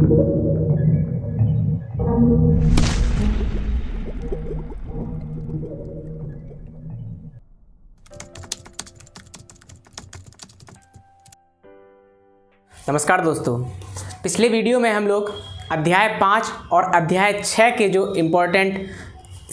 नमस्कार दोस्तों, पिछले वीडियो में हम लोग अध्याय 5 और अध्याय 6 के जो इम्पोर्टेंट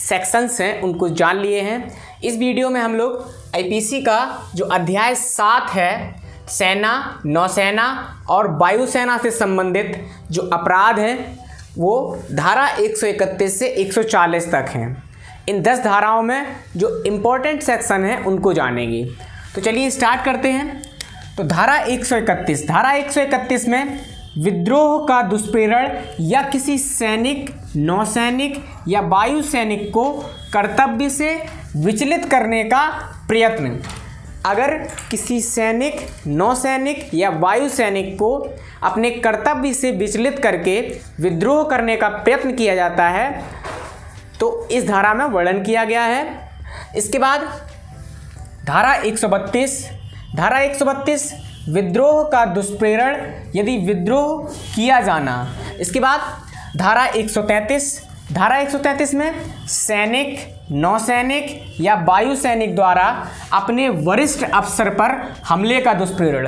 सेक्शंस हैं उनको जान लिए हैं। इस वीडियो में हम लोग आईपीसी का जो अध्याय 7 है, सेना, नौसेना और वायुसेना से संबंधित जो अपराध हैं वो धारा 131 से 140 तक हैं। इन 10 धाराओं में जो इम्पोर्टेंट सेक्शन हैं उनको जानेंगे। तो चलिए स्टार्ट करते हैं। तो धारा 131 में विद्रोह का दुष्प्रेरण या किसी सैनिक, नौसैनिक या वायु सैनिक को कर्तव्य से विचलित करने का प्रयत्न। अगर किसी सैनिक, नौसैनिक या वायु सैनिक को अपने कर्तव्य से विचलित करके विद्रोह करने का प्रयत्न किया जाता है तो इस धारा में वर्णन किया गया है। इसके बाद धारा 132 विद्रोह का दुष्प्रेरण यदि विद्रोह किया जाना। इसके बाद धारा 133 में सैनिक, नौसैनिक या वायु सैनिक द्वारा अपने वरिष्ठ अफसर पर हमले का दुष्प्रेरण।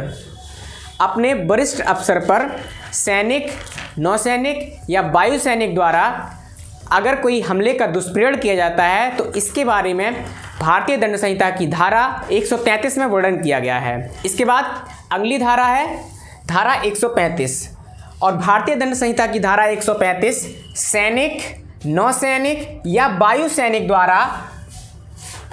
अपने वरिष्ठ अफसर पर सैनिक, नौसैनिक या वायु सैनिक द्वारा अगर कोई हमले का दुष्प्रेरण किया जाता है तो इसके बारे में भारतीय दंड संहिता की धारा 133 में वर्णन किया गया है। इसके बाद अगली धारा है धारा 135 और भारतीय दंड संहिता की धारा 135 सैनिक, नौसैनिक या वायु सैनिक द्वारा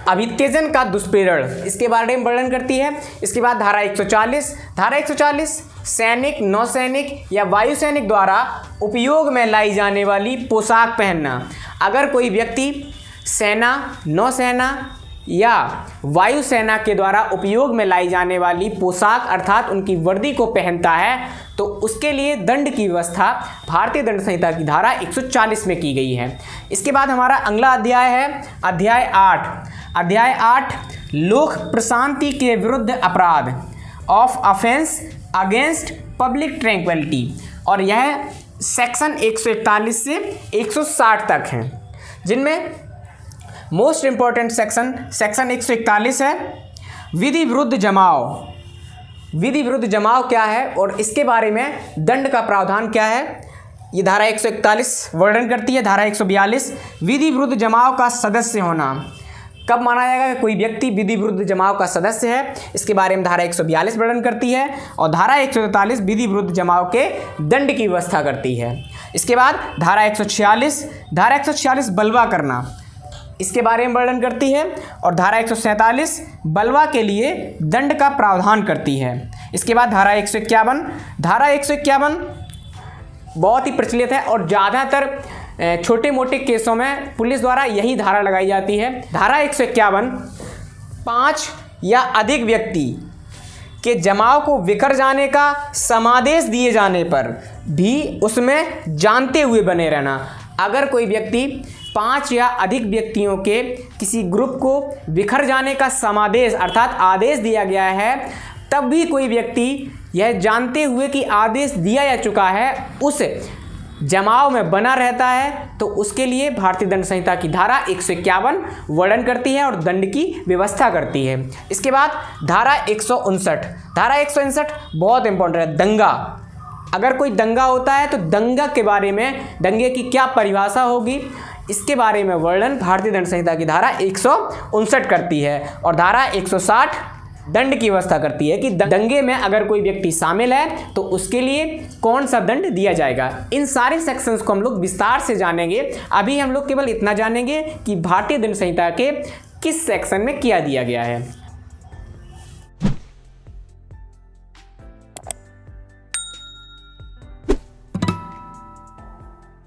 अभित्यजन का दुष्प्रेरण, इसके बारे में वर्णन करती है। इसके बाद धारा 140 सैनिक, नौसैनिक या वायु सैनिक द्वारा उपयोग में लाई जाने वाली पोशाक पहनना। अगर कोई व्यक्ति सेना, नौसेना या वायुसेना के द्वारा उपयोग में लाई जाने वाली पोशाक अर्थात उनकी वर्दी को पहनता है तो उसके लिए दंड की व्यवस्था भारतीय दंड संहिता की धारा 140 में की गई है। इसके बाद हमारा अगला अध्याय है अध्याय 8 लोक प्रशांति के विरुद्ध अपराध, of offence against public tranquillity, और यह सेक्शन 141 से 160 तक हैं, जिनमें मोस्ट इंपॉर्टेंट सेक्शन 141 है विधि विरुद्ध जमाव। विधि विरुद्ध जमाव क्या है और इसके बारे में दंड का प्रावधान क्या है, ये धारा 141 वर्णन करती है। धारा 142 विधि विरुद्ध जमाव का सदस्य होना। कब माना जाएगा कोई व्यक्ति विधि विरुद्ध जमाव का सदस्य है, इसके बारे में धारा 142 वर्णन करती है। और धारा 143 विधि विरुद्ध जमाव के दंड की व्यवस्था करती है। इसके बाद धारा 146 बलवा करना, इसके बारे में वर्णन करती है। और धारा 147 बलवा के लिए दंड का प्रावधान करती है। इसके बाद धारा 151 बहुत ही प्रचलित है और ज़्यादातर छोटे मोटे केसों में पुलिस द्वारा यही धारा लगाई जाती है। धारा 151 5 या अधिक व्यक्ति के जमाव को विखर जाने का समादेश दिए जाने पर भी उसमें जानते हुए बने रहना। अगर कोई व्यक्ति 5 या अधिक व्यक्तियों के किसी ग्रुप को बिखर जाने का समादेश अर्थात आदेश दिया गया है, तब भी कोई व्यक्ति यह जानते हुए कि आदेश दिया जा चुका है उस जमाव में बना रहता है तो उसके लिए भारतीय दंड संहिता की धारा 151 वर्णन करती है और दंड की व्यवस्था करती है। इसके बाद धारा 159 बहुत इंपॉर्टेंट है, दंगा। अगर कोई दंगा होता है तो दंगा के बारे में, दंगे की क्या परिभाषा होगी, इसके बारे में वर्णन भारतीय दंड संहिता की धारा 159 करती है। और धारा 160 दंड की व्यवस्था करती है कि दंगे में अगर कोई व्यक्ति शामिल है तो उसके लिए कौन सा दंड दिया जाएगा। इन सारे सेक्शंस को हम लोग विस्तार से जानेंगे। अभी हम लोग केवल इतना जानेंगे कि भारतीय दंड संहिता के किस सेक्शन में क्या दिया गया है।